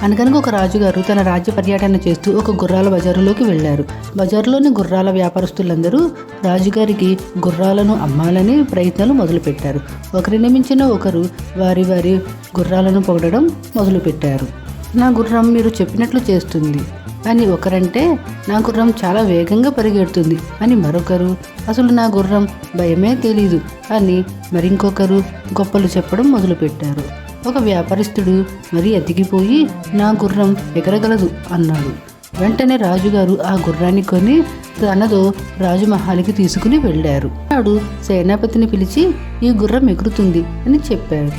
అనగనగా ఒక రాజుగారు తన రాజ్య పర్యటన చేస్తూ ఒక గుర్రాల బజారులోకి వెళ్ళారు. బజారులోని గుర్రాల వ్యాపారస్తులందరూ రాజుగారికి గుర్రాలను అమ్మాలని ప్రయత్నాలు మొదలుపెట్టారు. ఒకరిని మించిన ఒకరు వారి వారి గుర్రాలను పొగడడం మొదలుపెట్టారు. నా గుర్రం మీరు చెప్పినట్లు చేస్తుంది అని ఒకరంటే, నా గుర్రం చాలా వేగంగా పరిగెడుతుంది అని మరొకరు, అసలు నా గుర్రం భయమే తెలీదు అని మరింకొకరు గొప్పలు చెప్పడం మొదలుపెట్టారు. ఒక వ్యాపారస్తుడు మరీ ఎదిగిపోయి నా గుర్రం ఎగరగలదు అన్నాడు. వెంటనే రాజుగారు ఆ గుర్రాన్ని కొని తనతో రాజమహల్కి తీసుకుని వెళ్ళారు. నాడు సేనాపతిని పిలిచి ఈ గుర్రం ఎగురుతుంది అని చెప్పారు.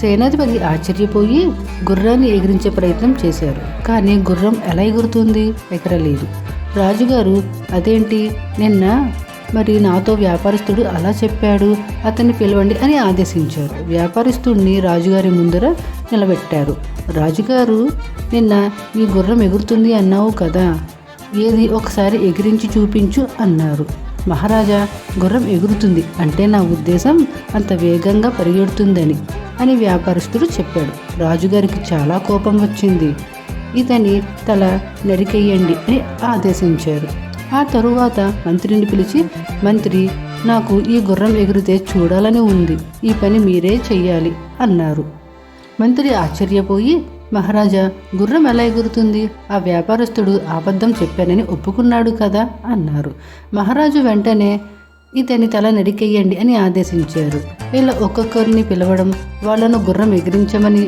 సేనాధిపతి ఆశ్చర్యపోయి గుర్రాన్ని ఎగిరించే ప్రయత్నం చేశారు. కానీ గుర్రం ఎలా ఎగురుతుంది? ఎగరలేదు. రాజుగారు అదేంటి, నిన్న మరి నాతో వ్యాపారస్తుడు అలా చెప్పాడు, అతన్ని పిలవండి అని ఆదేశించారు. వ్యాపారస్తుడిని రాజుగారి ముందర నిలబెట్టారు. రాజుగారు, నిన్న మీ గుర్రం ఎగురుతుంది అన్నావు కదా, ఏది ఒకసారి ఎగిరించి చూపించు అన్నారు. మహారాజా, గుర్రం ఎగురుతుంది అంటే నా ఉద్దేశం అంత వేగంగా పరిగెడుతుందని అని వ్యాపారస్తుడు చెప్పాడు. రాజుగారికి చాలా కోపం వచ్చింది. ఇతని తల నరికెయ్యండి అని ఆదేశించారు. ఆ తరువాత మంత్రిని పిలిచి, మంత్రి, నాకు ఈ గుర్రం ఎగిరితే చూడాలని ఉంది, ఈ పని మీరే చెయ్యాలి అన్నారు. మంత్రి ఆశ్చర్యపోయి, మహారాజా, గుర్రం ఎలా ఎగురుతుంది? ఆ వ్యాపారస్తుడు అబద్ధం చెప్పానని ఒప్పుకున్నాడు కదా అన్నారు. మహారాజు వెంటనే ఇతని తల నరికెయ్యండి అని ఆదేశించారు. ఇలా ఒక్కొక్కరిని పిలవడం, వాళ్ళను గుర్రం ఎగిరించమని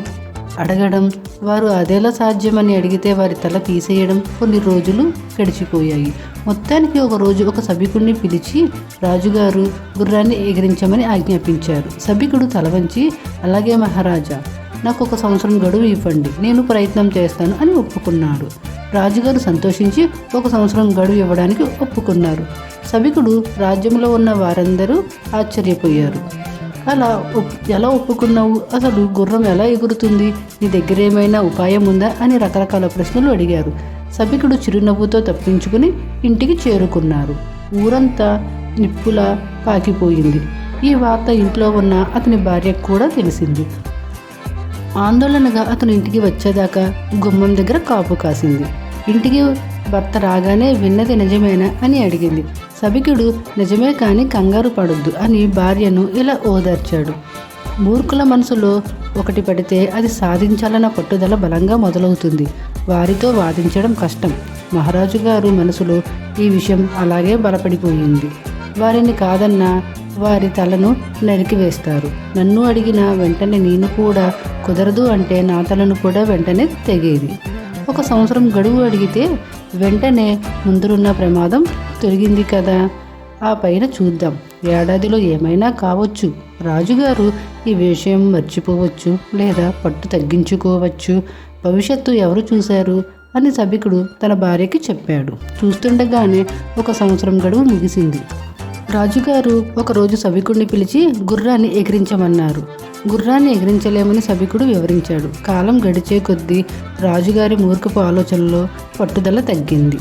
అడగడం, వారు అదేలా సాధ్యమని అడిగితే వారి తల తీసేయడం కొన్ని రోజులు గడిచిపోయాయి. మొత్తానికి ఒక రోజు ఒక సభికుడిని పిలిచి రాజుగారు గుర్రాన్ని ఎగిరించమని ఆజ్ఞాపించారు. సభికుడు తల వంచి, అలాగే మహారాజా, నాకు 1 సంవత్సరం గడువు ఇవ్వండి, నేను ప్రయత్నం చేస్తాను అని ఒప్పుకున్నాడు. రాజుగారు సంతోషించి 1 సంవత్సరం గడువు ఇవ్వడానికి ఒప్పుకున్నారు. సభికుడు రాజ్యంలో ఉన్న వారందరూ ఆశ్చర్యపోయారు. అలా ఎలా ఒప్పుకున్నావు? అసలు గుర్రం ఎలా ఎగురుతుంది? నీ దగ్గర ఏమైనా ఉపాయం ఉందా అని రకరకాల ప్రశ్నలు అడిగారు. సభికుడు చిరునవ్వుతో తప్పించుకుని ఇంటికి చేరుకున్నారు. ఊరంతా నిప్పులా పాకిపోయింది. ఈ వార్త ఇంట్లో ఉన్న అతని భార్యకు కూడా తెలిసింది. ఆందోళనగా అతను ఇంటికి వచ్చేదాకా గుమ్మం దగ్గర కాపు కాసింది. ఇంటికి భర్త రాగానే విన్నది నిజమేనా అని అడిగింది. సభికుడు నిజమే కానీ కంగారు పడొద్దు అని భార్యను ఇలా ఓదార్చాడు. మూర్ఖుల మనసులో ఒకటి పడితే అది సాధించాలన్న పట్టుదల బలంగా మొదలవుతుంది. వారితో వాదించడం కష్టం. మహారాజు గారు మనసులో ఈ విషయం అలాగే బలపడిపోయింది. వారిని కాదన్నా వారి తలను నరికివేస్తారు. నన్ను అడిగిన వెంటనే నేను కూడా, కుదరదు అంటే నా తలను కూడా వెంటనే తెగేది. 1 సంవత్సరం గడువు అడిగితే వెంటనే ముందురున్న ప్రమాదం తొలగింది కదా, ఆ పైన చూద్దాం, ఏడాదిలో ఏమైనా కావచ్చు. రాజుగారు ఈ విషయం మర్చిపోవచ్చు లేదా పట్టు తగ్గించుకోవచ్చు. భవిష్యత్తు ఎవరు చూశారు అని సభికుడు తన భార్యకి చెప్పాడు. చూస్తుండగానే 1 సంవత్సరం గడువు ముగిసింది. రాజుగారు ఒకరోజు సభికుడిని పిలిచి గుర్రాన్ని ఎగిరించమన్నారు. గుర్రాన్ని ఎగిరించలేమని సభికుడు వివరించాడు. కాలం గడిచే కొద్దీ రాజుగారి మూర్ఖపు ఆలోచనలో పట్టుదల తగ్గింది.